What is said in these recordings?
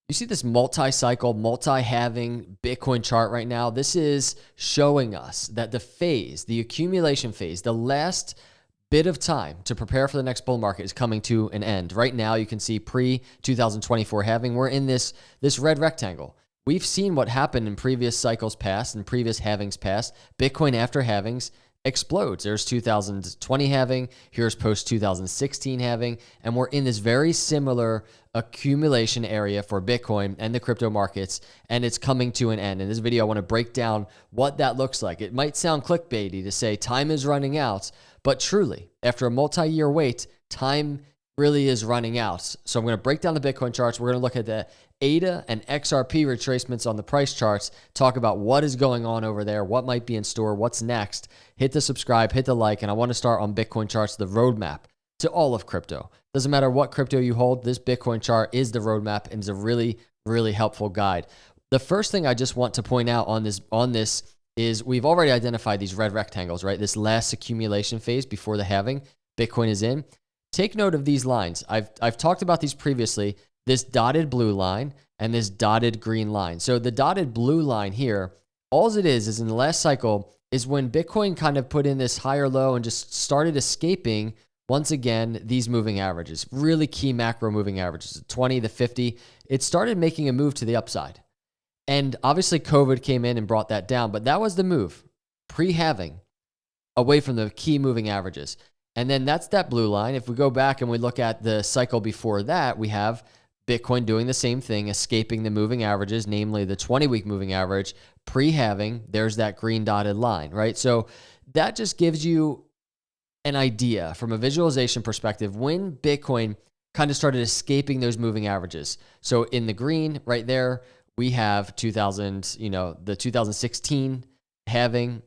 You see this multi-cycle, multi-halving Bitcoin chart right now. This is showing us that the accumulation phase, the last bit of time to prepare for the next bull market is coming to an end. Right now, you can see pre-2024 halving, we're in this red rectangle. We've seen what happened in previous cycles past and previous halvings past. Bitcoin after halvings explodes. There's 2020 halving, here's post 2016 halving, and we're in this very similar accumulation area for Bitcoin and the crypto markets, and it's coming to an end. In this video, I want to break down what that looks like. It might sound clickbaity to say time is running out, but truly, after a multi-year wait, time really is running out. So I'm going to break down the Bitcoin charts. We're going to look at the ADA and XRP retracements on the price charts, talk about what is going on over there, what might be in store, what's next. Hit the subscribe, hit the like, and I want to start on Bitcoin charts, the roadmap to all of crypto. Doesn't matter what crypto you hold, this Bitcoin chart is the roadmap and is a really, really helpful guide. The first thing I just want to point out on this is we've already identified these red rectangles, right? This last accumulation phase before the halving Bitcoin is in. Take note of these lines. I've talked about these previously, this dotted blue line and this dotted green line. So the dotted blue line here, all it is in the last cycle is when Bitcoin kind of put in this higher low and just started escaping, once again, these moving averages, really key macro moving averages, the 20, the 50. It started making a move to the upside. And obviously COVID came in and brought that down, but that was the move, pre-halving, away from the key moving averages. And then that's that blue line. If we go back and we look at the cycle before that, we have Bitcoin doing the same thing, escaping the moving averages, namely the 20-week moving average, pre-halving. There's that green dotted line, right? So that just gives you an idea from a visualization perspective when Bitcoin kind of started escaping those moving averages. So in the green right there, we have the 2016 halving,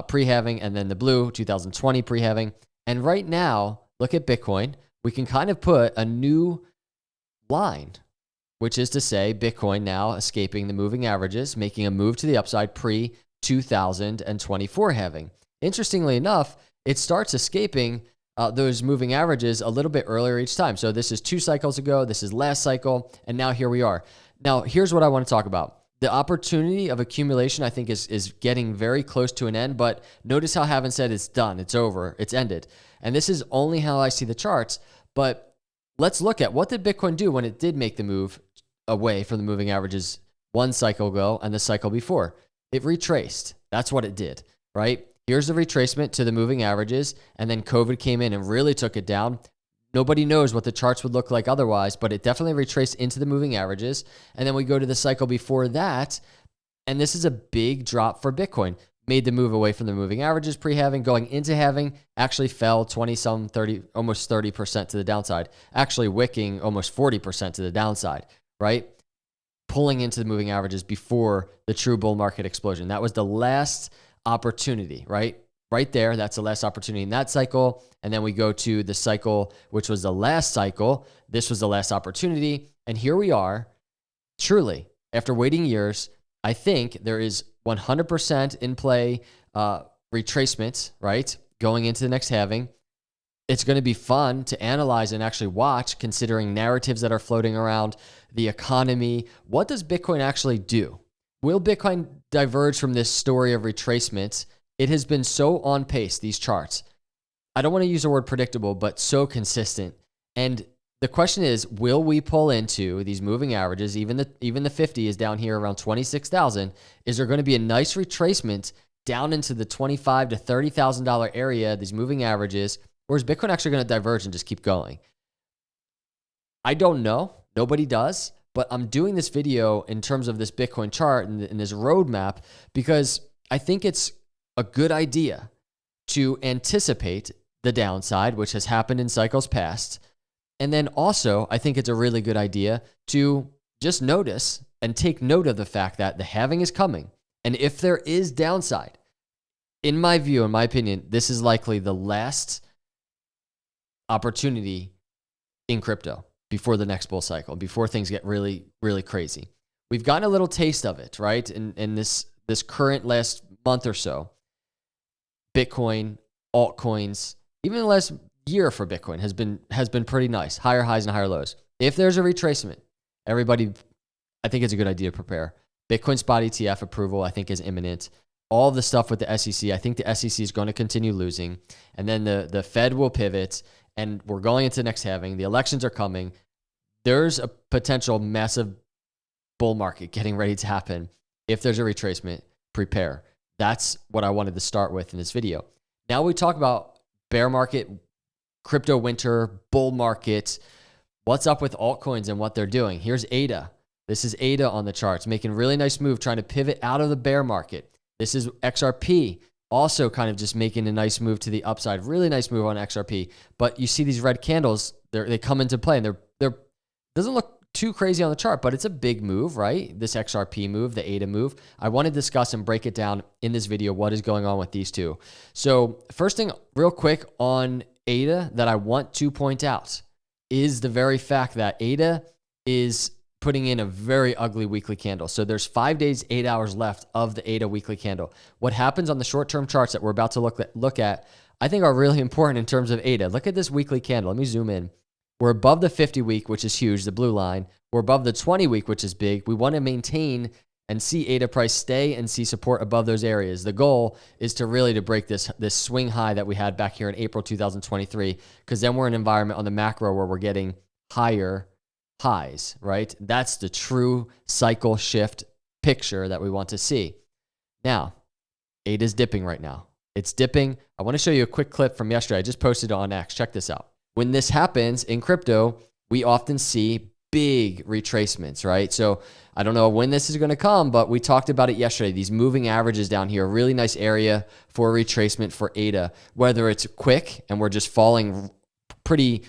pre-halving, and then the blue, 2020 pre-halving. And right now, look at Bitcoin. We can kind of put a new line, which is to say Bitcoin now escaping the moving averages, making a move to the upside pre-2024 halving. Interestingly enough, it starts escaping those moving averages a little bit earlier each time. So this is 2 cycles ago, this is last cycle, and now here we are. Now, here's what I want to talk about. The opportunity of accumulation, I think, is getting very close to an end, but notice how I haven't said it's done, it's over, it's ended. And this is only how I see the charts, but let's look at what did Bitcoin do when it did make the move away from the moving averages 1 cycle ago and the cycle before. It retraced. That's what it did, right? Here's the retracement to the moving averages, and then COVID came in and really took it down. Nobody knows what the charts would look like otherwise, but it definitely retraced into the moving averages. And then we go to the cycle before that, and this is a big drop for Bitcoin. Made the move away from the moving averages pre-halving, going into halving, actually fell 20-some, 30, almost 30% to the downside, actually wicking almost 40% to the downside, right? Pulling into the moving averages before the true bull market explosion. That was the last opportunity, right? Right there, that's the last opportunity in that cycle. And then we go to the cycle, which was the last cycle. This was the last opportunity. And here we are, truly, after waiting years, I think there is 100% in play retracement, right? Going into the next halving. It's going to be fun to analyze and actually watch, considering narratives that are floating around, the economy. What does Bitcoin actually do? Will Bitcoin diverge from this story of retracement? It has been so on pace, these charts. I don't want to use the word predictable, but so consistent. And the question is, will we pull into these moving averages? Even the 50 is down here around 26,000. Is there going to be a nice retracement down into the $25,000 to $30,000 area, these moving averages, or is Bitcoin actually going to diverge and just keep going? I don't know. Nobody does. But I'm doing this video in terms of this Bitcoin chart and this roadmap because I think it's a good idea to anticipate the downside, which has happened in cycles past. And then also, I think it's a really good idea to just notice and take note of the fact that the halving is coming. And if there is downside, in my view, in my opinion, this is likely the last opportunity in crypto before the next bull cycle, before things get really, really crazy. We've gotten a little taste of it, right? In this current last month or so, Bitcoin, altcoins, even the last year for Bitcoin has been pretty nice. Higher highs and higher lows. If there's a retracement, everybody I think it's a good idea to prepare. Bitcoin spot ETF approval, I think, is imminent. All the stuff with the SEC, I think the SEC is going to continue losing. And then the Fed will pivot, and we're going into the next halving. The elections are coming. There's a potential massive bull market getting ready to happen. If there's a retracement, prepare. That's what I wanted to start with in this video. Now we talk about bear market, crypto winter, bull market. What's up with altcoins and what they're doing? Here's ADA. This is ADA on the charts, making a really nice move, trying to pivot out of the bear market. This is XRP, also kind of just making a nice move to the upside. Really nice move on XRP. But you see these red candles, they come into play, and they're doesn't look too crazy on the chart, but it's a big move, right? This XRP move, the ADA move. I want to discuss and break it down in this video, what is going on with these two. So first thing, real quick on ADA that I want to point out is the very fact that ADA is putting in a very ugly weekly candle. So there's 5 days, 8 hours left of the ADA weekly candle. What happens on the short-term charts that we're about to look at, I think are really important in terms of ADA. Look at this weekly candle. Let me zoom in. We're above the 50-week, which is huge, the blue line. We're above the 20-week, which is big. We want to maintain and see ADA price stay and see support above those areas. The goal is to really break this swing high that we had back here in April 2023, because then we're in an environment on the macro where we're getting higher highs, right? That's the true cycle shift picture that we want to see. Now, ADA's dipping right now. It's dipping. I want to show you a quick clip from yesterday. I just posted it on X. Check this out. When this happens in crypto, we often see big retracements, right? So I don't know when this is going to come, but we talked about it yesterday. These moving averages down here, a really nice area for retracement for ADA, whether it's quick and we're just falling pretty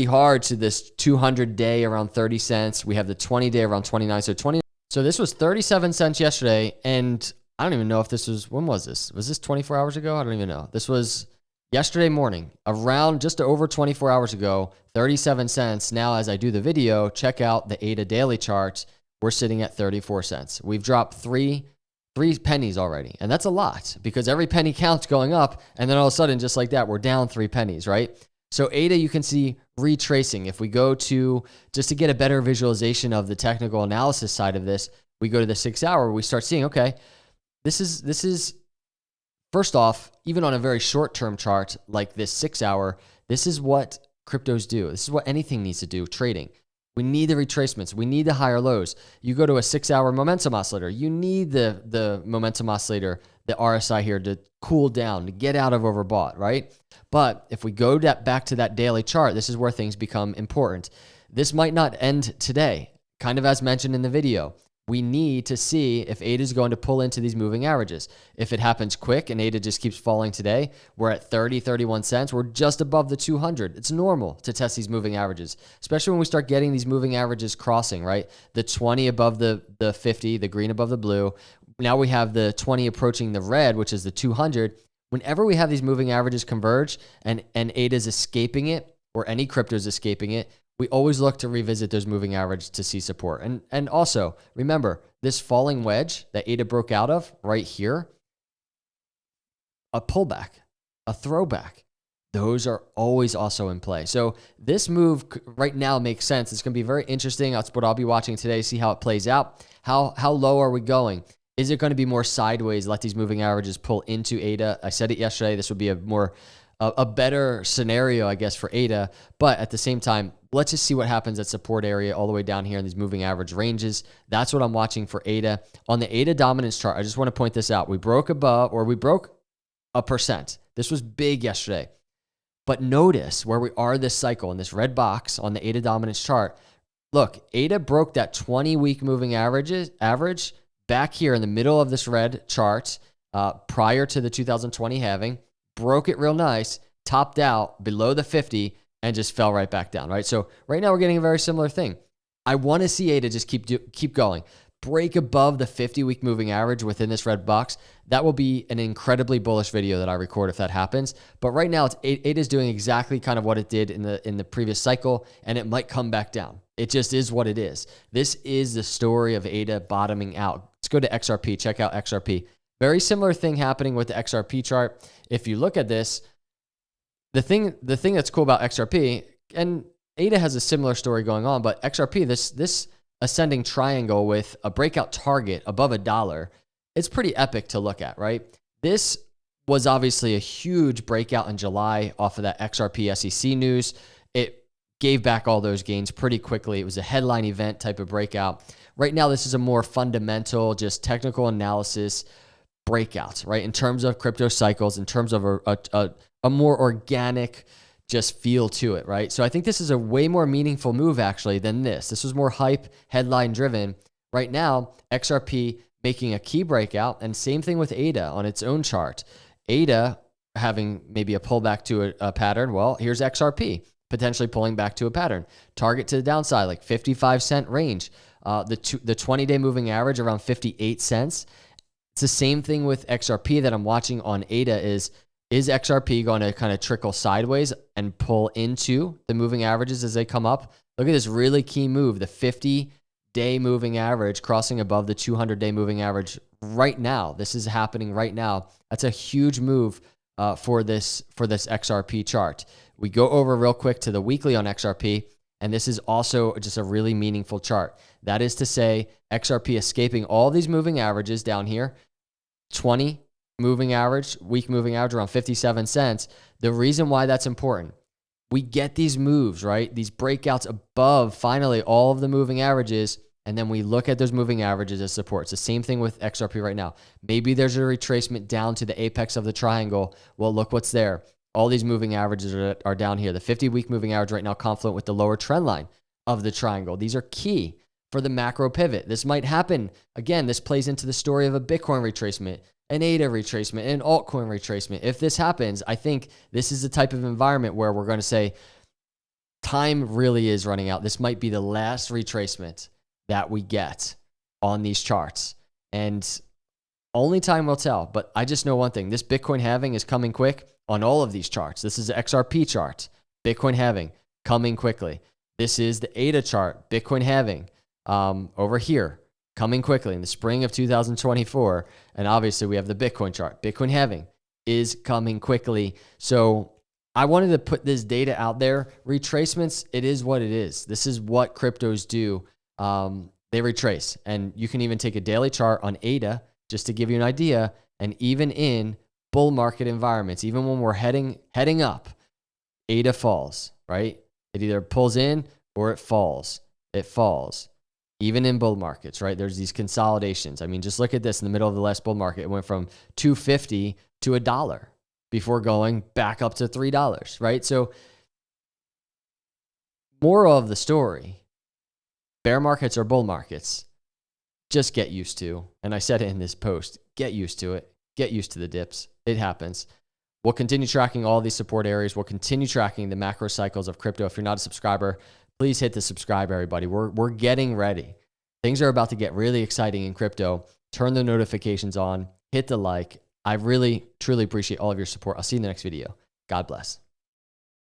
hard to this 200-day around 30 cents. We have the 20-day around 29. So this was 37 cents yesterday, and I don't even know if this was, when was this? Was this 24 hours ago? I don't even know. This was yesterday morning, around just over 24 hours ago, 37 cents. Now, as I do the video, check out the ADA daily charts. We're sitting at 34 cents. We've dropped three pennies already. And that's a lot, because every penny counts going up. And then all of a sudden, just like that, we're down 3 pennies, right? So ADA, you can see retracing. If we go to, just to get a better visualization of the technical analysis side of this, we go to the 6 hour, we start seeing, okay, this is first off, even on a very short-term chart like this 6 hour, this is what cryptos do. This is what anything needs to do, trading. We need the retracements. We need the higher lows. You go to a 6 hour momentum oscillator. You need the momentum oscillator, the RSI here, to cool down, to get out of overbought, right? But if we go back to that daily chart, this is where things become important. This might not end today, kind of as mentioned in the video. We need to see if ADA is going to pull into these moving averages. If it happens quick and ADA just keeps falling today, we're at 31 cents. We're just above the 200. It's normal to test these moving averages, especially when we start getting these moving averages crossing, right? The 20 above the 50, the green above the blue. Now we have the 20 approaching the red, which is the 200. Whenever we have these moving averages converge and ADA is escaping it, or any crypto is escaping it, we always look to revisit those moving averages to see support. And also, remember, this falling wedge that ADA broke out of right here, a pullback, a throwback, those are always also in play. So this move right now makes sense. It's going to be very interesting. That's what I'll be watching today, see how it plays out. How low are we going? Is it going to be more sideways, let these moving averages pull into ADA? I said it yesterday. This would be a better scenario, I guess, for ADA. But at the same time, let's just see what happens at support area all the way down here in these moving average ranges. That's what I'm watching for ADA. On the ADA dominance chart, I just want to point this out. We broke above, or we broke 1%. This was big yesterday. But notice where we are this cycle in this red box on the ADA dominance chart. Look, ADA broke that 20-week moving average back here in the middle of this red chart prior to the 2020 halving. Broke it real nice, topped out below the 50, and just fell right back down, right? So right now we're getting a very similar thing. I want to see ADA just keep going. Break above the 50-week moving average within this red box. That will be an incredibly bullish video that I record if that happens. But right now, ADA is doing exactly kind of what it did in the previous cycle, and it might come back down. It just is what it is. This is the story of ADA bottoming out. Let's go to XRP. Check out XRP. Very similar thing happening with the XRP chart. If you look at this, the thing that's cool about XRP, and ADA has a similar story going on, but XRP, this ascending triangle with a breakout target above $1, it's pretty epic to look at, right? This was obviously a huge breakout in July off of that XRP SEC news. It gave back all those gains pretty quickly. It was a headline event type of breakout. Right now, this is a more fundamental, just technical analysis breakout, right? In terms of crypto cycles, in terms of a more organic just feel to it, right? So I think this is a way more meaningful move actually than this. This was more hype, headline driven. Right now, XRP making a key breakout, and same thing with ADA on its own chart. ADA having maybe a pullback to a pattern. Well, here's XRP potentially pulling back to a pattern. Target to the downside, like 55-cent range. The 20-day moving average around 58 cents. It's the same thing with XRP that I'm watching on ADA is XRP going to kind of trickle sideways and pull into the moving averages as they come up? Look at this really key move, the 50-day moving average crossing above the 200-day moving average right now. This is happening right now. That's a huge move for this XRP chart. We go over real quick to the weekly on XRP, and this is also just a really meaningful chart. That is to say, XRP escaping all these moving averages down here, 20 moving average, week moving average around 57 cents. The reason why that's important, we get these moves, right? These breakouts above finally all of the moving averages, and then we look at those moving averages as support. It's the same thing with XRP right now. Maybe there's a retracement down to the apex of the triangle. Well, look what's there. All these moving averages are down here. The 50-week moving average right now confluent with the lower trend line of the triangle. These are key for the macro pivot. This might happen. Again, this plays into the story of a Bitcoin retracement, an ADA retracement, an altcoin retracement. If this happens, I think this is the type of environment where we're going to say time really is running out. This might be the last retracement that we get on these charts. And only time will tell. But I just know one thing. This Bitcoin halving is coming quick on all of these charts. This is the XRP chart. Bitcoin halving coming quickly. This is the ADA chart. Bitcoin halving over here coming quickly in the spring of 2024. And obviously we have the Bitcoin chart. Bitcoin halving is coming quickly. So I wanted to put this data out there. Retracements, it is what it is. This is what cryptos do. They retrace. And you can even take a daily chart on ADA just to give you an idea. And even in bull market environments, even when we're heading up, ADA falls, right? It either pulls in or it falls. It falls. Even in bull markets, right? There's these consolidations. I mean, just look at this in the middle of the last bull market. It went from $2.50 to $1 before going back up to $3, right? So moral of the story, bear markets or bull markets, just get used to, and I said it in this post, get used to it. Get used to the dips. It happens. We'll continue tracking all these support areas. We'll continue tracking the macro cycles of crypto. If you're not a subscriber, please hit the subscribe, everybody. We're getting ready. Things are about to get really exciting in crypto. Turn the notifications on. Hit the like. I really, truly appreciate all of your support. I'll see you in the next video. God bless.